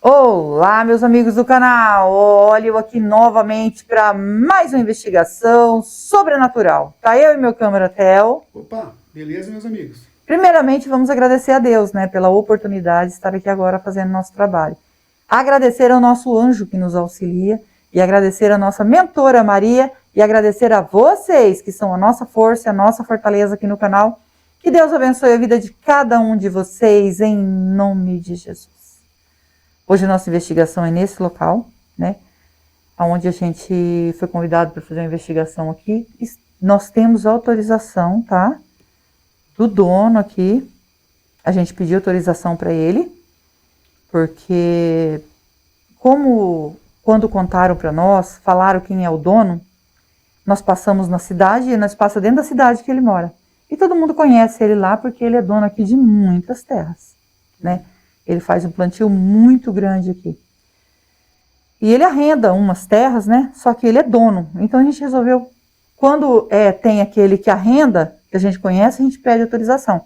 Olá, meus amigos do canal. Olha eu aqui novamente para mais uma investigação sobrenatural. Tá eu e meu câmera Theo. Opa, beleza, meus amigos? Primeiramente, vamos agradecer a Deus, né, pela oportunidade de estar aqui agora fazendo nosso trabalho. Agradecer ao nosso anjo que nos auxilia e agradecer a nossa mentora Maria e agradecer a vocês que são a nossa força e a nossa fortaleza aqui no canal. Que Deus abençoe a vida de cada um de vocês em nome de Jesus. Hoje a nossa investigação é nesse local, né? Onde a gente foi convidado para fazer uma investigação aqui. Nós temos autorização, tá? Do dono aqui. A gente pediu autorização para ele, porque quando contaram para nós, falaram quem é o dono, nós passamos na cidade e nós passamos dentro da cidade que ele mora. E todo mundo conhece ele lá porque ele é dono aqui de muitas terras, né? Ele faz um plantio muito grande aqui. E ele arrenda umas terras, né? Só que ele é dono. Então a gente resolveu, quando tem aquele que arrenda, que a gente conhece, a gente pede autorização.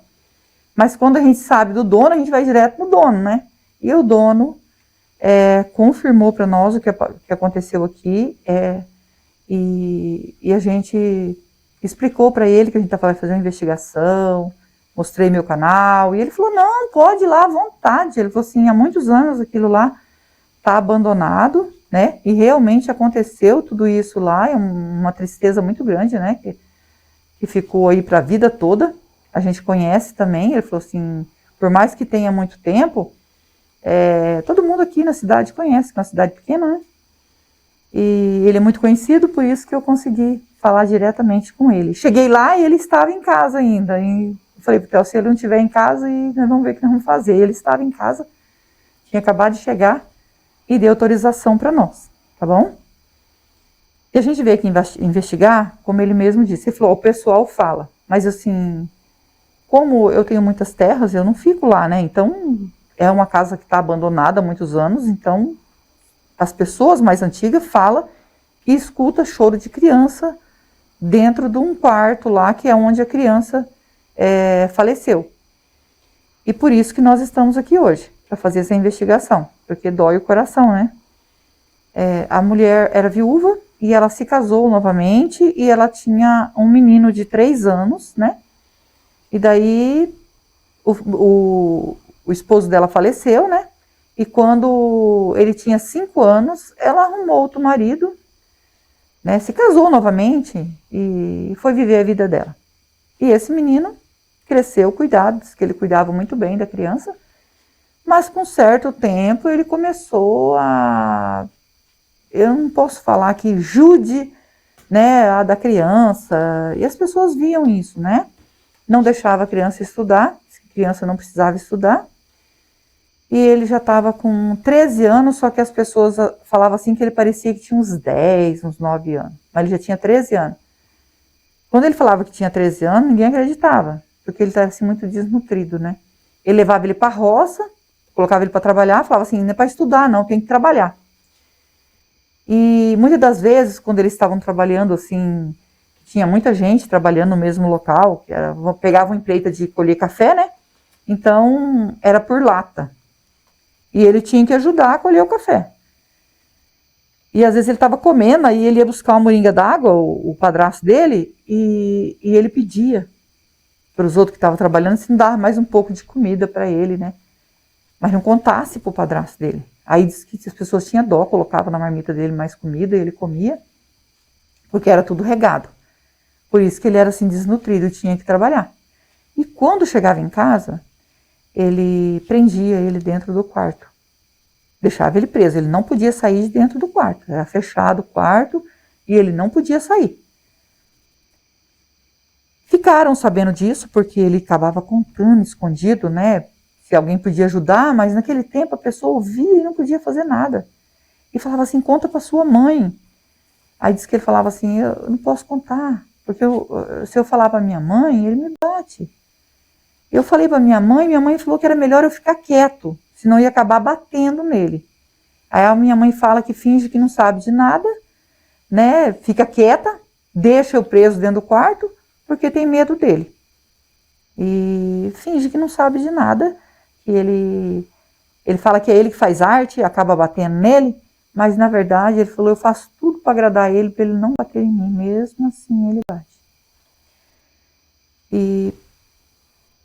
Mas quando a gente sabe do dono, a gente vai direto no dono, né? E o dono confirmou para nós o que aconteceu aqui. E a gente explicou para ele que a gente vai fazer uma investigação. Mostrei meu canal, e ele falou, não, pode ir lá à vontade. Ele falou assim, há muitos anos aquilo lá está abandonado, né? E realmente aconteceu tudo isso lá, é uma tristeza muito grande, né? Que ficou aí para a vida toda. A gente conhece também, ele falou assim, por mais que tenha muito tempo, todo mundo aqui na cidade conhece, que é uma cidade pequena, né? E ele é muito conhecido, por isso que eu consegui falar diretamente com ele. Cheguei lá e ele estava em casa ainda, e eu falei, Theo, se ele não estiver em casa, e nós vamos ver o que nós vamos fazer. Ele estava em casa, tinha acabado de chegar e deu autorização para nós, tá bom? E a gente veio aqui investigar, como ele mesmo disse. Ele falou, o pessoal fala, mas assim, como eu tenho muitas terras, eu não fico lá, né? Então, é uma casa que está abandonada há muitos anos, então as pessoas mais antigas falam que escuta choro de criança dentro de um quarto lá, que é onde a criança faleceu. E por isso que nós estamos aqui hoje, para fazer essa investigação, porque dói o coração, né? A mulher era viúva e ela se casou novamente e ela tinha um menino de 3 anos, né? E daí o esposo dela faleceu, né? E quando ele tinha 5 anos, ela arrumou outro marido, né? Se casou novamente e foi viver a vida dela. E esse menino cresceu, cuidados, que ele cuidava muito bem da criança, mas com certo tempo ele começou eu não posso falar que jude, né, a da criança, e as pessoas viam isso, né? Não deixava a criança estudar, a criança não precisava estudar, e ele já estava com 13 anos, só que as pessoas falavam assim que ele parecia que tinha uns 10, uns 9 anos, mas ele já tinha 13 anos. Quando ele falava que tinha 13 anos, ninguém acreditava, porque ele estava assim, muito desnutrido, né? Ele levava ele para a roça, colocava ele para trabalhar, falava assim, não é para estudar não, tem que trabalhar. E muitas das vezes, quando eles estavam trabalhando assim, tinha muita gente trabalhando no mesmo local, pegavam empreita de colher café, né? Então, era por lata. E ele tinha que ajudar a colher o café. E às vezes ele estava comendo, aí ele ia buscar uma moringa d'água, o padrasto dele, e ele pedia para os outros que estavam trabalhando se não dava mais um pouco de comida para ele, né? Mas não contasse para o padrasto dele. Aí disse que as pessoas tinham dó, colocava na marmita dele mais comida e ele comia, porque era tudo regado. Por isso que ele era assim desnutrido e tinha que trabalhar. E quando chegava em casa, ele prendia ele dentro do quarto. Deixava ele preso, ele não podia sair de dentro do quarto. Era fechado o quarto e ele não podia sair. Ficaram sabendo disso porque ele acabava contando escondido, né? Se alguém podia ajudar, mas naquele tempo a pessoa ouvia e não podia fazer nada. E falava assim, conta para sua mãe. Aí disse que ele falava assim, eu não posso contar, porque se eu falar para minha mãe, ele me bate. Eu falei para minha mãe falou que era melhor eu ficar quieto, senão ia acabar batendo nele. Aí a minha mãe fala que finge que não sabe de nada, né? Fica quieta, deixa eu preso dentro do quarto, porque tem medo dele. E finge que não sabe de nada, que ele Ele fala que é ele que faz arte, acaba batendo nele, mas na verdade ele falou, eu faço tudo para agradar ele, para ele não bater em mim, mesmo assim ele bate. E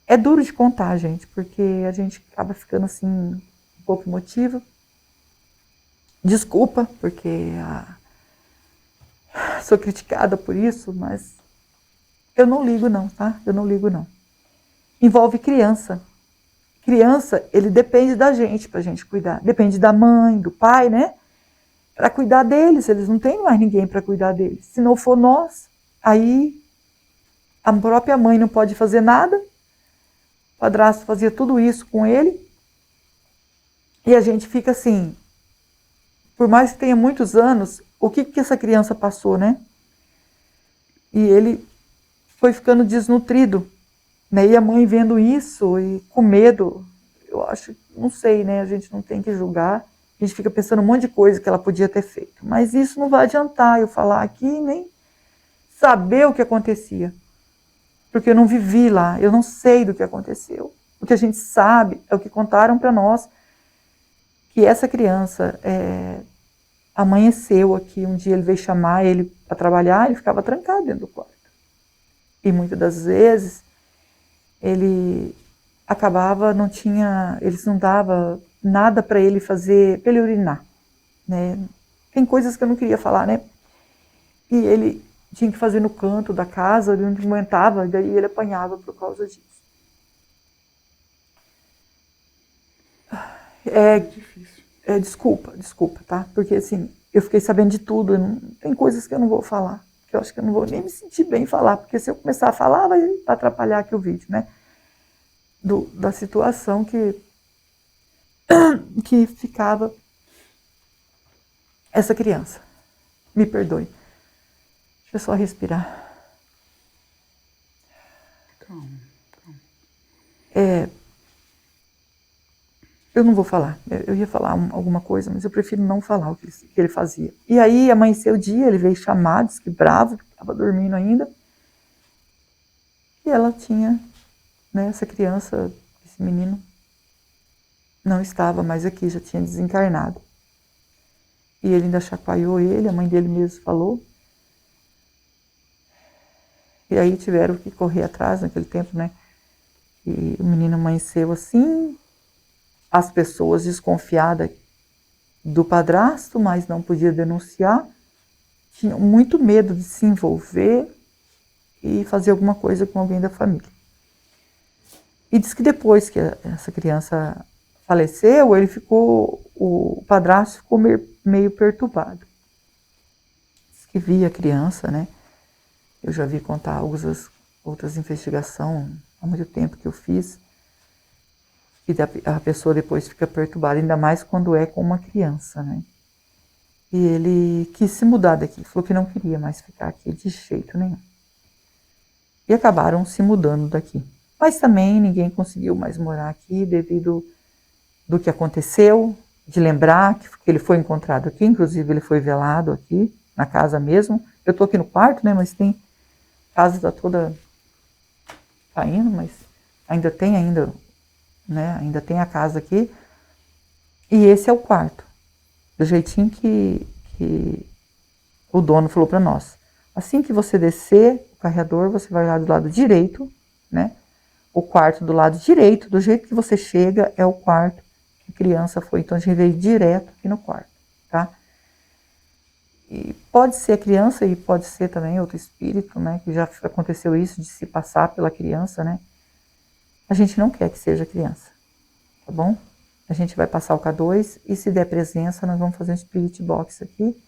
é duro de contar, gente, porque a gente acaba ficando assim, um pouco emotiva. Desculpa, porque sou criticada por isso, mas eu não ligo não, tá? Eu não ligo não. Envolve criança. Criança, ele depende da gente pra gente cuidar. Depende da mãe, do pai, né? Para cuidar deles. Eles não têm mais ninguém para cuidar deles. Se não for nós, aí a própria mãe não pode fazer nada. O padrasto fazia tudo isso com ele. E a gente fica assim, por mais que tenha muitos anos, o que essa criança passou, né? E ele foi ficando desnutrido, né? E a mãe vendo isso e com medo, eu acho, não sei, né? A gente não tem que julgar. A gente fica pensando um monte de coisa que ela podia ter feito. Mas isso não vai adiantar eu falar aqui, nem saber o que acontecia. Porque eu não vivi lá, eu não sei do que aconteceu. O que a gente sabe é o que contaram para nós, que essa criança amanheceu aqui, um dia ele veio chamar ele para trabalhar, ele ficava trancado dentro do quarto. E muitas das vezes ele acabava, eles não davam nada para ele fazer, para ele urinar, né? Tem coisas que eu não queria falar, né? E ele tinha que fazer no canto da casa, ele não aguentava, daí ele apanhava por causa disso. É difícil. Desculpa, tá? Porque assim, eu fiquei sabendo de tudo, tem coisas que eu não vou falar, que eu acho que eu não vou nem me sentir bem em falar, porque se eu começar a falar, vai atrapalhar aqui o vídeo, né? Da situação que ficava essa criança. Me perdoe. Deixa eu só respirar. Calma. Eu não vou falar. Eu ia falar alguma coisa, mas eu prefiro não falar o que ele fazia. E aí, amanheceu o dia, ele veio chamar, disse que bravo, estava dormindo ainda. E ela tinha, né, essa criança, esse menino, não estava mais aqui, já tinha desencarnado. E ele ainda chacoalhou ele, a mãe dele mesmo falou. E aí tiveram que correr atrás naquele tempo, né? E o menino amanheceu assim, as pessoas desconfiadas do padrasto, mas não podia denunciar, tinham muito medo de se envolver e fazer alguma coisa com alguém da família. E diz que depois que essa criança faleceu, o padrasto ficou meio perturbado. Diz que via a criança, né? Eu já vi contar outras investigações há muito tempo que eu fiz, e a pessoa depois fica perturbada, ainda mais quando é com uma criança, né? E ele quis se mudar daqui, falou que não queria mais ficar aqui de jeito nenhum. E acabaram se mudando daqui. Mas também ninguém conseguiu mais morar aqui devido do que aconteceu, de lembrar que ele foi encontrado aqui, inclusive ele foi velado aqui, na casa mesmo. Eu estou aqui no quarto, né, mas a casa está toda caindo, mas ainda tem, né, ainda tem a casa aqui. E esse é o quarto, do jeitinho que o dono falou para nós. Assim que você descer o carregador, você vai lá do lado direito, né? O quarto do lado direito, do jeito que você chega, é o quarto que a criança foi. Então a gente veio direto aqui no quarto, tá? E pode ser a criança e pode ser também outro espírito, né? Que já aconteceu isso de se passar pela criança, né? A gente não quer que seja criança, tá bom? A gente vai passar o K2 e se der presença, nós vamos fazer um spirit box aqui.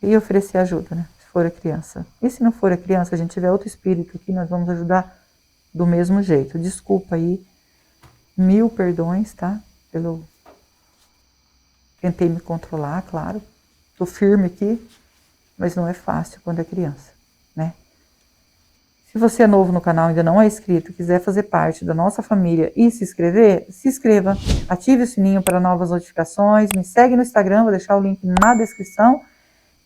E oferecer ajuda, né? Se for a criança. E se não for a criança, a gente tiver outro espírito aqui, nós vamos ajudar do mesmo jeito. Desculpa aí, 1000 perdões, tá? Tentei me controlar, claro. Tô firme aqui, mas não é fácil quando é criança, né? Se você é novo no canal, ainda não é inscrito, quiser fazer parte da nossa família e se inscrever, se inscreva, ative o sininho para novas notificações, me segue no Instagram, vou deixar o link na descrição.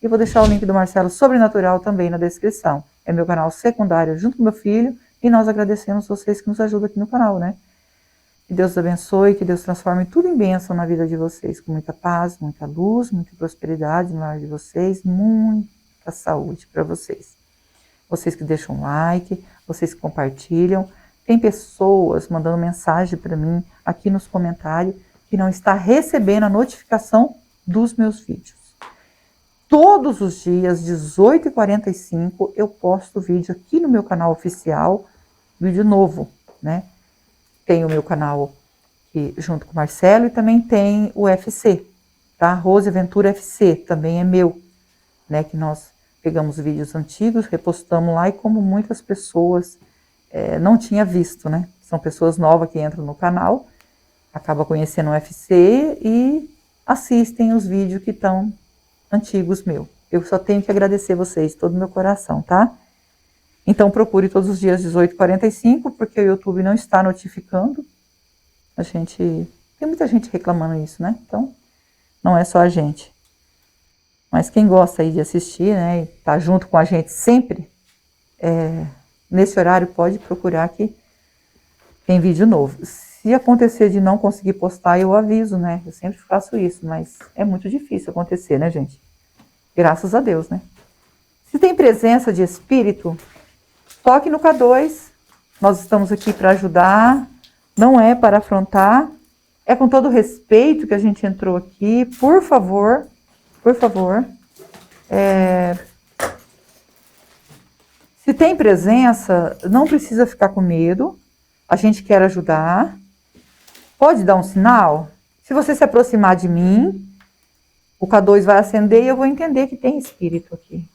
E vou deixar o link do Marcelo Sobrenatural também na descrição. É meu canal secundário junto com meu filho. E nós agradecemos vocês que nos ajudam aqui no canal, né? Que Deus abençoe, que Deus transforme tudo em bênção na vida de vocês, com muita paz, muita luz, muita prosperidade no lar de vocês, muita saúde para vocês. Vocês que deixam like, vocês que compartilham. Tem pessoas mandando mensagem para mim aqui nos comentários que não está recebendo a notificação dos meus vídeos. Todos os dias, 18h45, eu posto vídeo aqui no meu canal oficial, vídeo novo, né? Tem o meu canal aqui, junto com o Marcelo, e também tem o FC, tá? Rose Aventura FC, também é meu, né? Que nós pegamos vídeos antigos, repostamos lá, e como muitas pessoas não tinha visto, né? São pessoas novas que entram no canal, acabam conhecendo o UFC e assistem os vídeos que estão antigos meu. Eu só tenho que agradecer vocês, de todo o meu coração, tá? Então procure todos os dias 18h45, porque o YouTube não está notificando. Tem muita gente reclamando isso, né? Então, não é só a gente. Mas quem gosta aí de assistir, né, e tá junto com a gente sempre, nesse horário pode procurar que tem vídeo novo. Se acontecer de não conseguir postar, eu aviso, né? Eu sempre faço isso, mas é muito difícil acontecer, né, gente? Graças a Deus, né? Se tem presença de espírito, toque no K2. Nós estamos aqui para ajudar, não é para afrontar. É com todo respeito que a gente entrou aqui. Por favor, por favor. Se tem presença, não precisa ficar com medo. A gente quer ajudar. Pode dar um sinal? Se você se aproximar de mim, o K2 vai acender e eu vou entender que tem espírito aqui.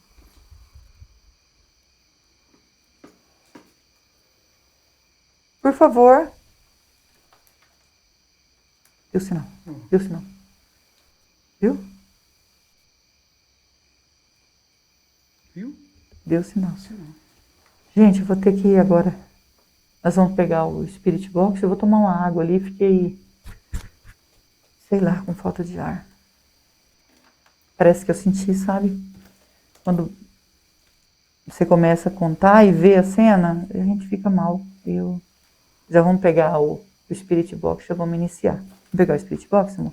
Por favor. Deu sinal. Deu sinal. Viu? Viu? Deu sinal. Gente, eu vou ter que ir agora. Nós vamos pegar o Spirit Box. Eu vou tomar uma água ali. Fiquei, sei lá, com falta de ar. Parece que eu senti, sabe? Quando você começa a contar e ver a cena, a gente fica mal. Já vamos pegar o Spirit Box, já vamos iniciar. Vamos pegar o Spirit Box, amor?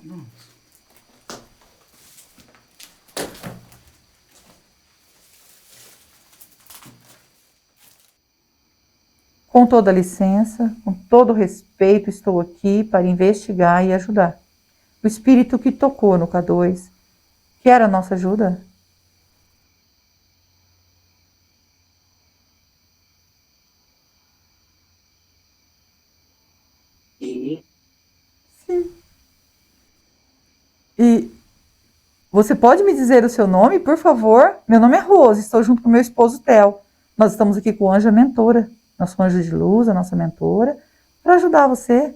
Com toda a licença, com todo o respeito, estou aqui para investigar e ajudar. O espírito que tocou no K2, quer a nossa ajuda? Sim. E você pode me dizer o seu nome, por favor? Meu nome é Rose, estou junto com meu esposo Theo. Nós estamos aqui com o Anjo Mentora, nosso anjo de luz, a nossa mentora, para ajudar você.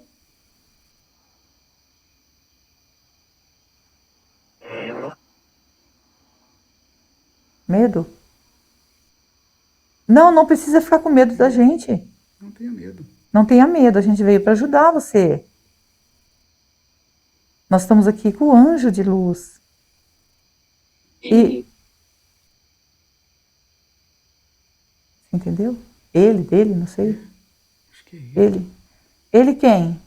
Medo? Não, não precisa ficar com medo da gente. Não tenha medo. Não tenha medo, a gente veio para ajudar você. Nós estamos aqui com o anjo de luz. E... Entendeu? Ele, dele, não sei. Acho que é ele. Ele quem?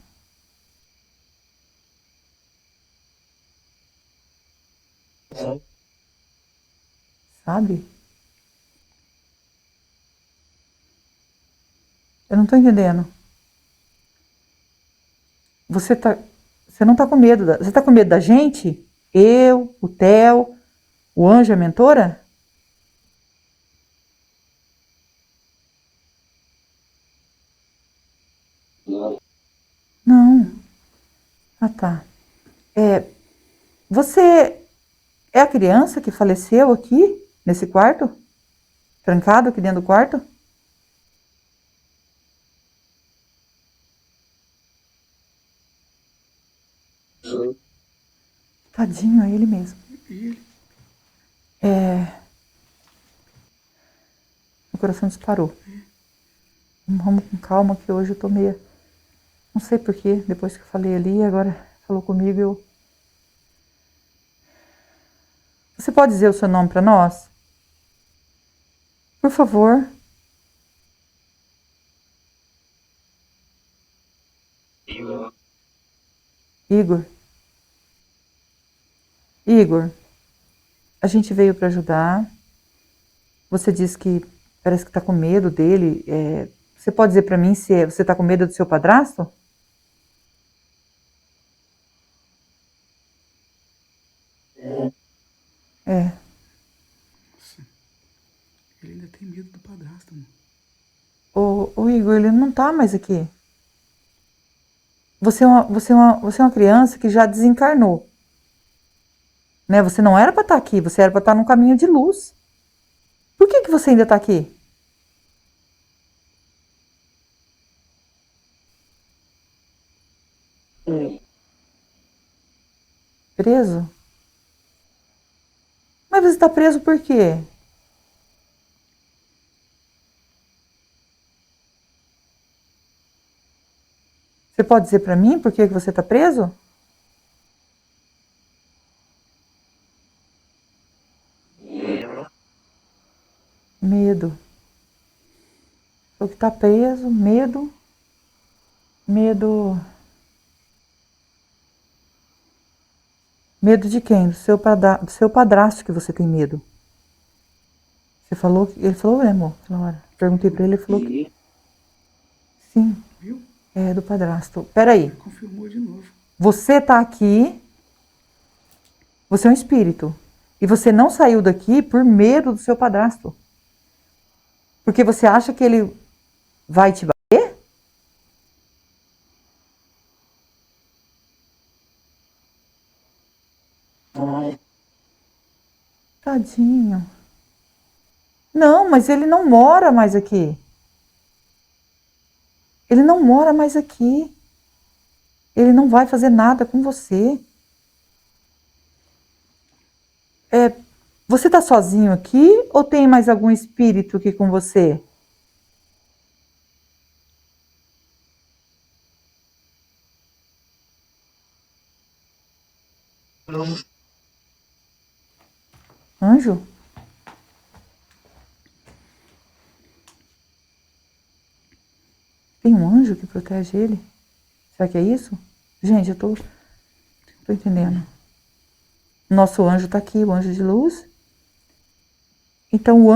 Sabe? Eu não estou entendendo. Você não está com medo. Você está com medo da gente? Eu, o Theo, o anjo, a mentora? Não. Ah, tá. Você é a criança que faleceu aqui, nesse quarto? Trancado aqui dentro do quarto? Tadinho, é ele mesmo. Ele. Meu coração disparou. Vamos com calma, que hoje eu tô meio... Não sei porquê, depois que eu falei ali, agora falou comigo, Você pode dizer o seu nome para nós? Por favor. Igor, Igor, a gente veio para ajudar. Você disse que parece que está com medo dele. Você pode dizer para mim se você está com medo do seu padrasto? É. Nossa, ele ainda tem medo do padrasto, mano. O Igor, ele não está mais aqui. Você é uma criança que já desencarnou. Né? Você não era para estar aqui, você era para estar num caminho de luz. Por que você ainda está aqui? Preso? Mas você está preso por quê? Você pode dizer para mim por que você está preso? Medo. O que está preso, medo. Medo. Medo de quem? Do seu padrasto que você tem medo. Você falou que. Ele falou, né, amor? Aquela hora. Perguntei para ele, ele falou que. Sim, Viu? é do padrasto. Peraí. Ele confirmou de novo. Você está aqui. Você é um espírito. E você não saiu daqui por medo do seu padrasto. Porque você acha que ele vai te bater? Tadinho. Não, mas ele não mora mais aqui. Ele não mora mais aqui. Ele não vai fazer nada com você. Você está sozinho aqui ou tem mais algum espírito aqui com você? Anjo? Tem um anjo que protege ele? Será que é isso? Gente, eu tô entendendo. Nosso anjo está aqui, o anjo de luz. Então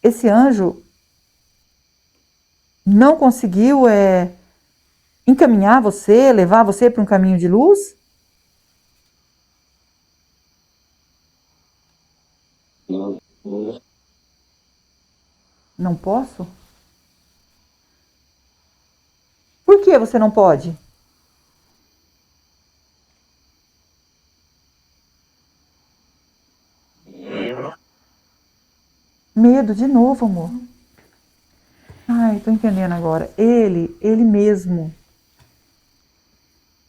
esse anjo não conseguiu encaminhar você, levar você para um caminho de luz? Não posso? Por que você não pode? Medo de novo, amor. Ai, tô entendendo agora. Ele mesmo.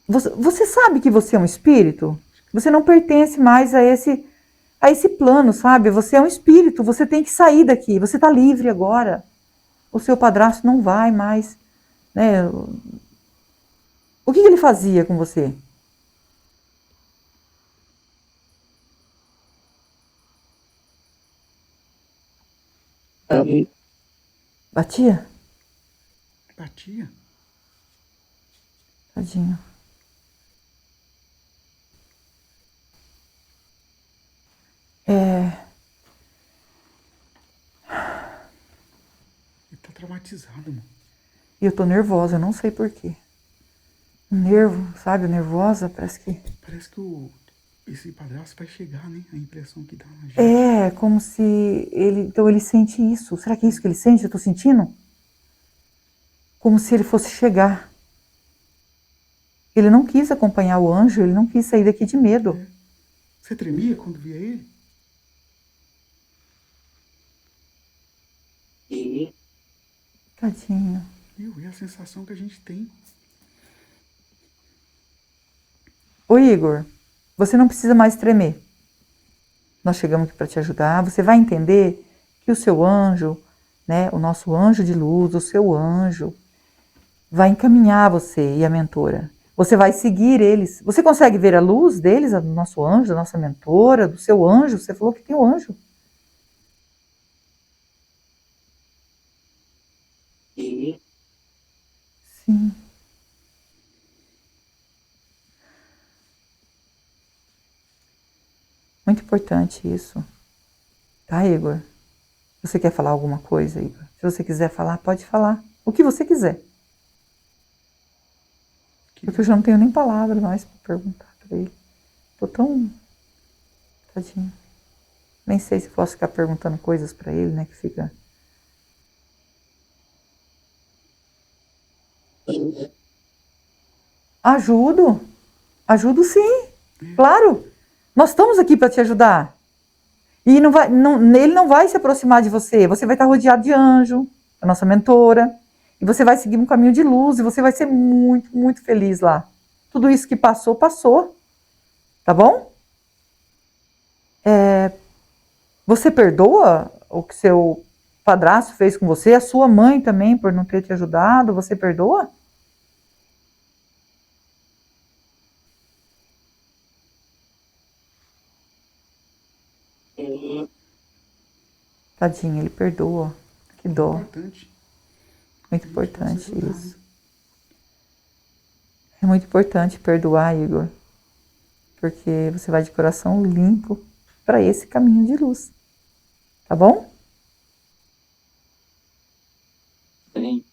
Você sabe que você é um espírito? Você não pertence mais a esse plano, sabe? Você é um espírito, você tem que sair daqui. Você está livre agora. O seu padrasto não vai mais, né? O que ele fazia com você? Batia? Batia. Tadinho. Ele tá traumatizado, mano. E eu tô nervosa, eu não sei por quê. Nervo, sabe? Nervosa, parece que. Parece que esse padrasto vai chegar, né? A impressão que dá na gente. É, como se ele. Então ele sente isso. Será que é isso que ele sente? Eu tô sentindo? Como se ele fosse chegar. Ele não quis acompanhar o anjo, ele não quis sair daqui de medo. É. Você tremia quando via ele? Tadinho. Viu? É a sensação que a gente tem. Ô Igor, você não precisa mais tremer. Nós chegamos aqui para te ajudar. Você vai entender que o seu anjo, né, o nosso anjo de luz, o seu anjo, vai encaminhar você e a mentora. Você vai seguir eles. Você consegue ver a luz deles, do nosso anjo, da nossa mentora, do seu anjo? Você falou que tem o anjo. Sim. Muito importante isso. Tá, Igor? Você quer falar alguma coisa, Igor? Se você quiser falar, pode falar. O que você quiser. Porque eu já não tenho nem palavra mais para perguntar para ele. Tô tão... Tadinho. Nem sei se posso ficar perguntando coisas para ele, né? Que fica... Ajudo. Ajudo sim. Claro. Nós estamos aqui para te ajudar. E ele não vai se aproximar de você. Você vai estar rodeado de anjo, a nossa mentora. E você vai seguir um caminho de luz. E você vai ser muito, muito feliz lá. Tudo isso que passou, passou. Tá bom? Você perdoa o que seu padrasto fez com você? A sua mãe também, por não ter te ajudado? Você perdoa? Tadinho, ele perdoa. Que dó. Importante. Muito importante isso. É muito importante perdoar, Igor. Porque você vai de coração limpo para esse caminho de luz. Tá bom? Sim.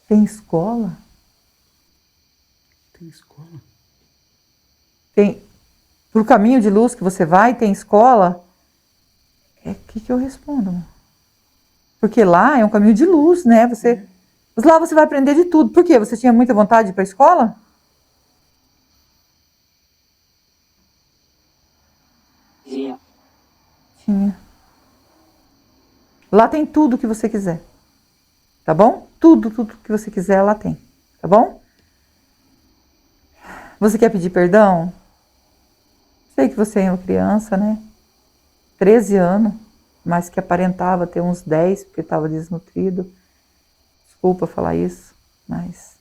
Tem escola? Tem escola? Tem. Pro caminho de luz que você vai, tem escola? O que eu respondo, amor? Porque lá é um caminho de luz, né? Lá você vai aprender de tudo. Por quê? Você tinha muita vontade de ir para a escola? Tinha. Tinha. Lá tem tudo que você quiser. Tá bom? Tudo que você quiser, lá tem. Tá bom? Você quer pedir perdão? Sei que você é uma criança, né? 13 anos, mas que aparentava ter uns 10, porque estava desnutrido. Desculpa falar isso, mas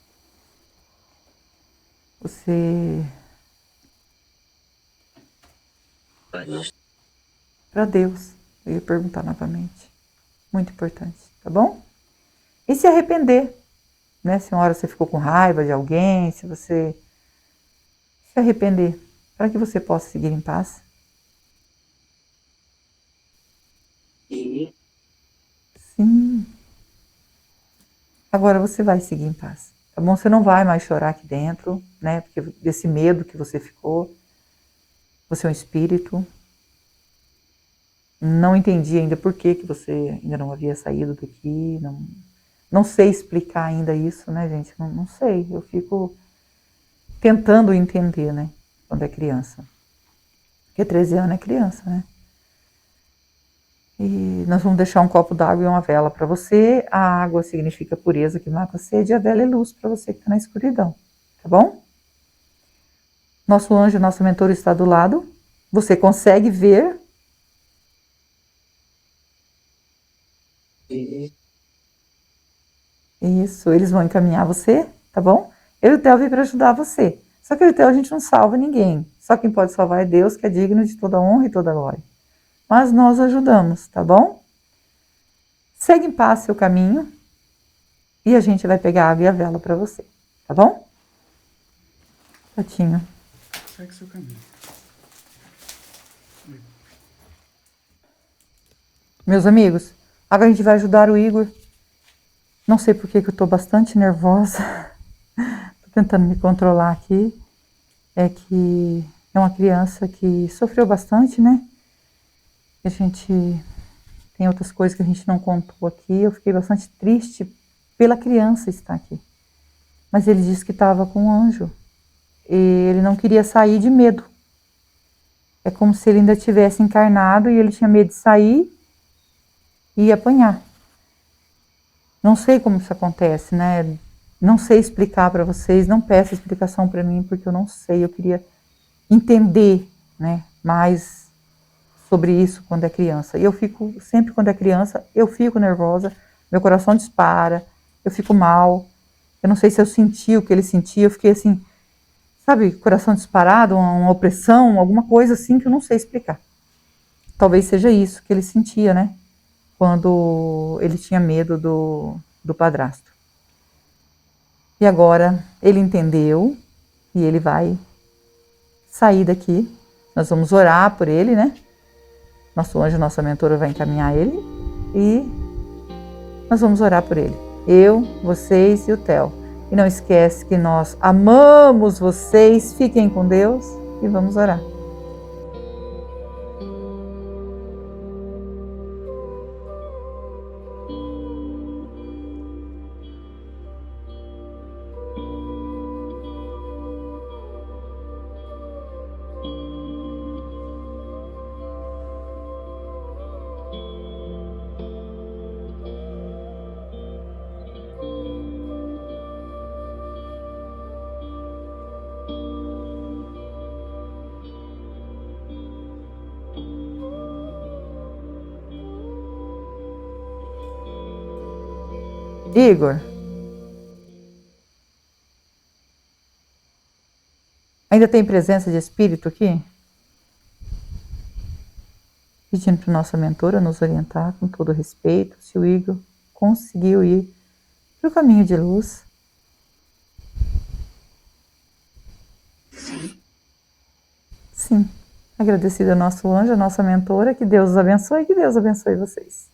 você... Para Deus, eu ia perguntar novamente. Muito importante, tá bom? E se arrepender, né? Se uma hora você ficou com raiva de alguém, se você se arrepender, para que você possa seguir em paz. Sim. Agora você vai seguir em paz, tá bom? Você não vai mais chorar aqui dentro, né? Porque desse medo que você ficou. Você é um espírito. Não entendi ainda por que você ainda não havia saído daqui. Não sei explicar ainda isso, né, gente? Não sei. Eu fico tentando entender, né? Quando é criança. Porque 13 anos é criança, né? E nós vamos deixar um copo d'água e uma vela para você. A água significa pureza que mata a sede e a vela é luz para você que está na escuridão. Tá bom? Nosso anjo, nosso mentor está do lado. Você consegue ver? Isso, eles vão encaminhar você, tá bom? Eu e o Theo vim para ajudar você. Só que eu e o Theo a gente não salva ninguém. Só quem pode salvar é Deus, que é digno de toda honra e toda glória. Mas nós ajudamos, tá bom? Segue em paz seu caminho e a gente vai pegar a água e a vela para você, tá bom? Tatinho. Segue seu caminho. Meus amigos, agora a gente vai ajudar o Igor. Não sei por que eu estou bastante nervosa. Estou tentando me controlar aqui. É que é uma criança que sofreu bastante, né? A gente tem outras coisas que a gente não contou aqui. Eu fiquei bastante triste pela criança estar aqui. Mas ele disse que estava com um anjo. E ele não queria sair de medo. É como se ele ainda tivesse encarnado e ele tinha medo de sair e apanhar. Não sei como isso acontece, né? Não sei explicar para vocês, não peça explicação para mim, porque eu não sei. Eu queria entender, né, mais sobre isso quando é criança. E eu fico, sempre quando é criança, eu fico nervosa, meu coração dispara, eu fico mal. Eu não sei se eu senti o que ele sentia, eu fiquei assim, sabe, coração disparado, uma opressão, alguma coisa assim que eu não sei explicar. Talvez seja isso que ele sentia, né? Quando ele tinha medo do padrasto. E agora ele entendeu, e ele vai sair daqui. Nós vamos orar por ele, né? Nosso anjo, nossa mentora vai encaminhar ele e nós vamos orar por ele. Eu, vocês e o Theo. E não esquece que nós amamos vocês. Fiquem com Deus e vamos orar. Igor, ainda tem presença de espírito aqui? Pedindo para nossa mentora nos orientar com todo respeito, se o Igor conseguiu ir para o caminho de luz. Sim. Agradecido ao nosso anjo, a nossa mentora, que Deus os abençoe e que Deus abençoe vocês.